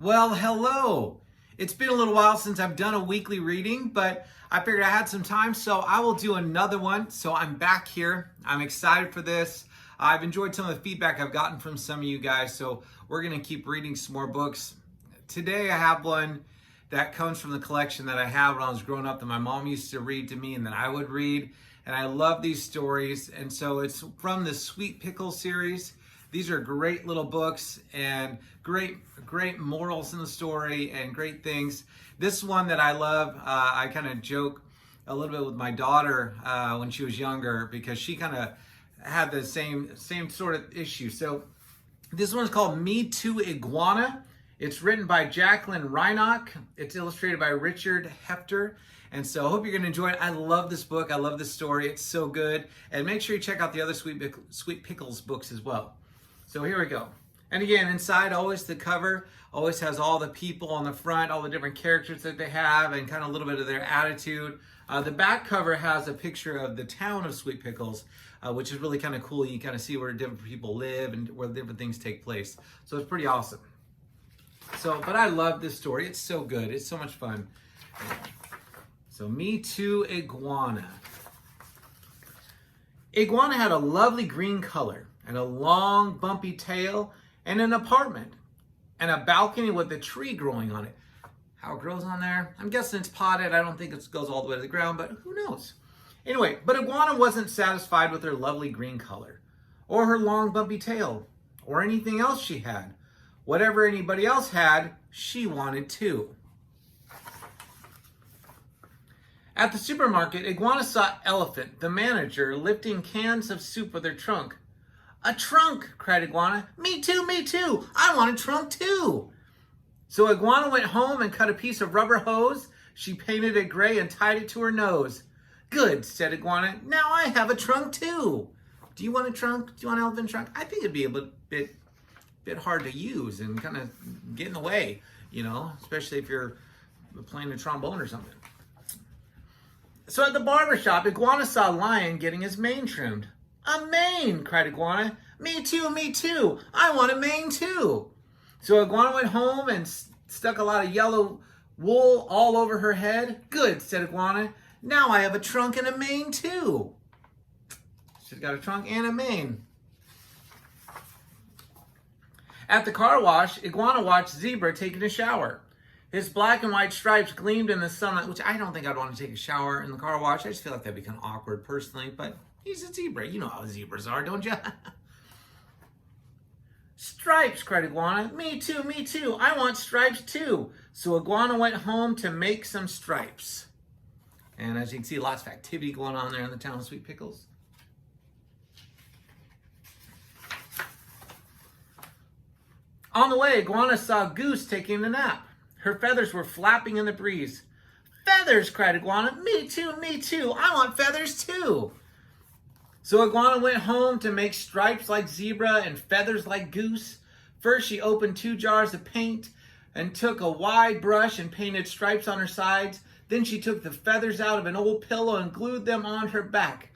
Well, hello. It's been a little while since I've done a weekly reading, but I figured I had some time, so I will do another one. So I'm back here. I'm excited for this. I've enjoyed some of the feedback I've gotten from some of you guys, so we're going to keep reading some more books. Today I have one that comes from the collection that I had when I was growing up that my mom used to read to me and that I would read. And I love these stories. And so it's from the Sweet Pickles series. These are great little books and great morals in the story and great things. This one that I love, I kind of joke a little bit with my daughter when she was younger because she kind of had the same sort of issue. So this one's called Me Too, Iguana. It's written by Jacquelyn Reinach. It's illustrated by Richard Hefter. And so I hope you're going to enjoy it. I love this book. I love this story. It's so good. And make sure you check out the other Sweet Pickles books as well. So here we go. And again, inside, always the cover always has all the people on the front, all the different characters that they have, and kind of a little bit of their attitude. The back cover has a picture of the town of Sweet Pickles, which is really kind of cool. You kind of see where different people live and where different things take place. So it's pretty awesome. But I love this story. It's so good. It's so much fun. So Me Too, Iguana. Iguana had a lovely green color and a long bumpy tail and an apartment and a balcony with a tree growing on it. How it grows on there? I'm guessing it's potted. I don't think it goes all the way to the ground, but who knows? Anyway, but Iguana wasn't satisfied with her lovely green color or her long bumpy tail or anything else she had. Whatever anybody else had, she wanted too. At the supermarket, Iguana saw Elephant, the manager, lifting cans of soup with her trunk. "A trunk!" cried Iguana. "Me too, me too! I want a trunk too!" So Iguana went home and cut a piece of rubber hose. She painted it gray and tied it to her nose. "Good," said Iguana. "Now I have a trunk too." Do you want a trunk? Do you want an elephant trunk? I think it'd be a bit hard to use and kind of get in the way, especially if you're playing a trombone or something. So at the barber shop, Iguana saw Lion getting his mane trimmed. "A mane!" cried Iguana. "Me too, me too! I want a mane too!" So Iguana went home and stuck a lot of yellow wool all over her head. "Good," said Iguana. "Now I have a trunk and a mane too." She's got a trunk and a mane. At the car wash, Iguana watched Zebra taking a shower. His black and white stripes gleamed in the sunlight, which I don't think I'd want to take a shower in the car wash. I just feel like that'd be kind of awkward personally, but he's a zebra. You know how zebras are, don't you? "Stripes!" cried Iguana. "Me too, me too! I want stripes too!" So Iguana went home to make some stripes. And as you can see, lots of activity going on there in the town of Sweet Pickles. On the way, Iguana saw Goose taking a nap. Her feathers were flapping in the breeze. "Feathers!" cried Iguana. "Me too, me too! I want feathers too!" So Iguana went home to make stripes like zebra and feathers like goose. First, she opened 2 jars of paint and took a wide brush and painted stripes on her sides. Then she took the feathers out of an old pillow and glued them on her back.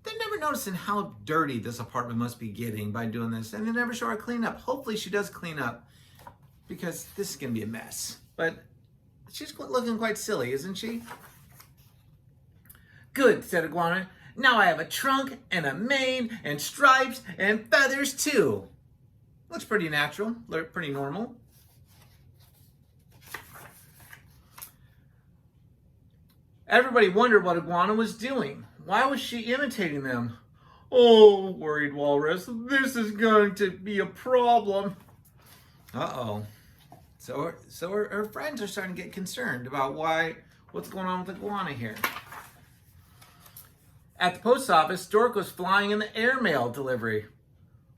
They never noticing how dirty this apartment must be getting by doing this, and they never show her clean up. Hopefully she does clean up, because this is going to be a mess. But she's looking quite silly, isn't she? "Good," said Iguana. "Now I have a trunk and a mane and stripes and feathers too." Looks pretty natural, pretty normal. Everybody wondered what Iguana was doing. Why was she imitating them? "Oh," worried Walrus, "this is going to be a problem." Uh-oh. So her friends are starting to get concerned about what's going on with Iguana here. At the post office, Stork was flying in the airmail delivery.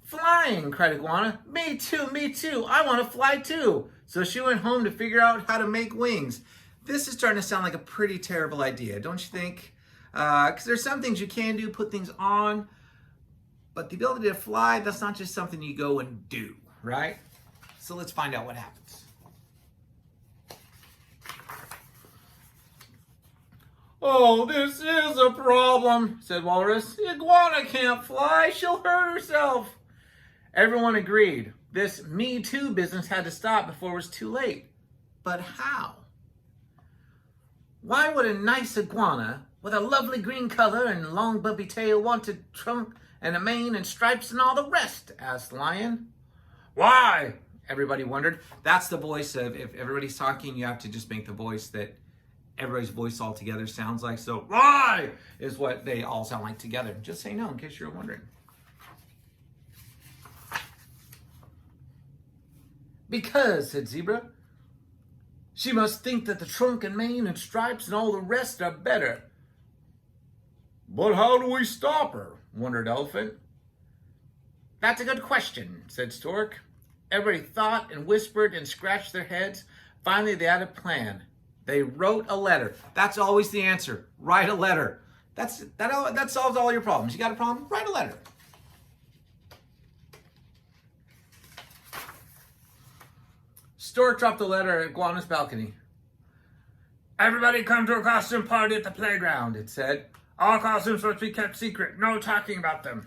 "Flying!" cried Iguana. "Me too, me too! I want to fly too!" So she went home to figure out how to make wings. This is starting to sound like a pretty terrible idea, don't you think? Because there's some things you can do, put things on, but the ability to fly, that's not just something you go and do, right? So let's find out what happens. "Oh, this is a problem," said Walrus. "Iguana can't fly. She'll hurt herself." Everyone agreed, This Me Too business had to stop before it was too late. But how? Why would a nice iguana with a lovely green color and long bumpy tail want a trunk and a mane and stripes and all the rest? Asked the lion. Why? Everybody wondered. That's the voice of, if everybody's talking, you have to just make the voice that everybody's voice all together sounds like. So why is what they all sound like together. Just say no in case you're wondering. Because, said Zebra, she must think that the trunk and mane and stripes and all the rest are better. But how do we stop her? Wondered Elephant. That's a good question, said Stork. Everybody thought and whispered and scratched their heads. Finally, they had a plan. They wrote a letter. That's always the answer. Write a letter. That solves all your problems. You got a problem? Write a letter. Stork dropped the letter at Iguana's balcony. Everybody come to a costume party at the playground, it said. All costumes must be kept secret. No talking about them.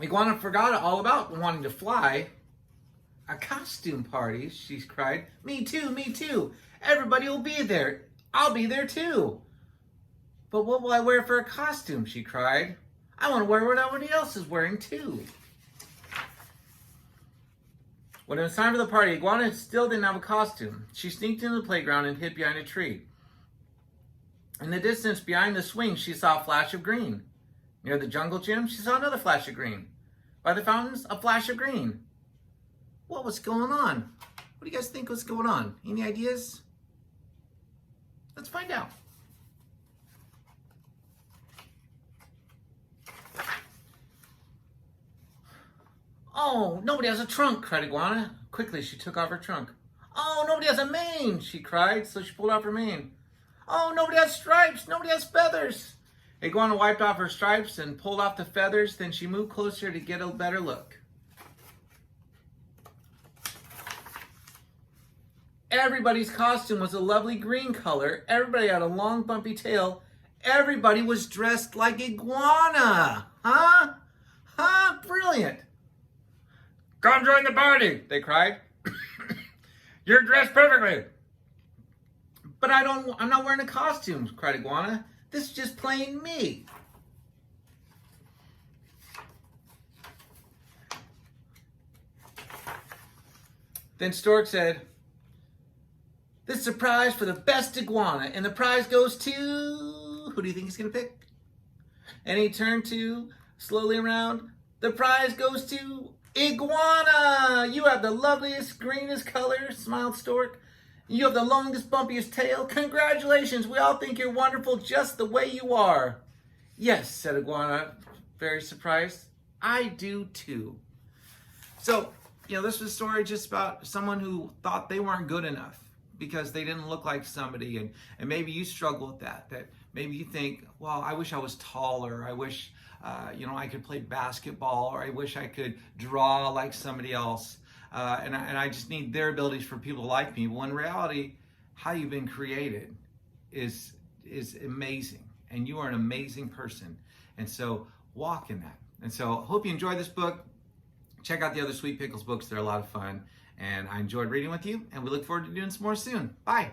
Iguana forgot all about wanting to fly. A costume party, she cried. Me too, me too. Everybody will be there. I'll be there too. But what will I wear for a costume, she cried. I want to wear what everybody else is wearing too. When it was time for the party, Iguana still didn't have a costume. She sneaked into the playground and hid behind a tree. In the distance, behind the swing, she saw a flash of green. Near the jungle gym, she saw another flash of green. By the fountains, a flash of green. What was going on? What do you guys think was going on? Any ideas? Let's find out. Oh, nobody has a trunk, cried Iguana. Quickly, she took off her trunk. Oh, nobody has a mane, she cried, so she pulled off her mane. Oh, nobody has stripes, nobody has feathers. Iguana wiped off her stripes and pulled off the feathers, then she moved closer to get a better look. Everybody's costume was a lovely green color. Everybody had a long bumpy tail. Everybody was dressed like Iguana. Huh? Huh? Brilliant. Come join the party, they cried. You're dressed perfectly. But I'm not wearing a costume, cried Iguana. This is just plain me. Then Stork said, this is a prize for the best iguana, and the prize goes to... Who do you think he's going to pick? And he turned slowly around. The prize goes to Iguana! You have the loveliest, greenest color, smiled Stork. You have the longest, bumpiest tail. Congratulations, we all think you're wonderful just the way you are. Yes, said Iguana, very surprised. I do too. So, this was a story just about someone who thought they weren't good enough because they didn't look like somebody, and maybe you struggle with that maybe you think, well, I wish I was taller, I wish I could play basketball, or I wish I could draw like somebody else, and I just need their abilities for people to like me. Well, in reality, how you've been created is amazing, and you are an amazing person, and so walk in that. And so hope you enjoyed this book. Check out the other Sweet Pickles books. They're a lot of fun. And I enjoyed reading with you, and we look forward to doing some more soon. Bye.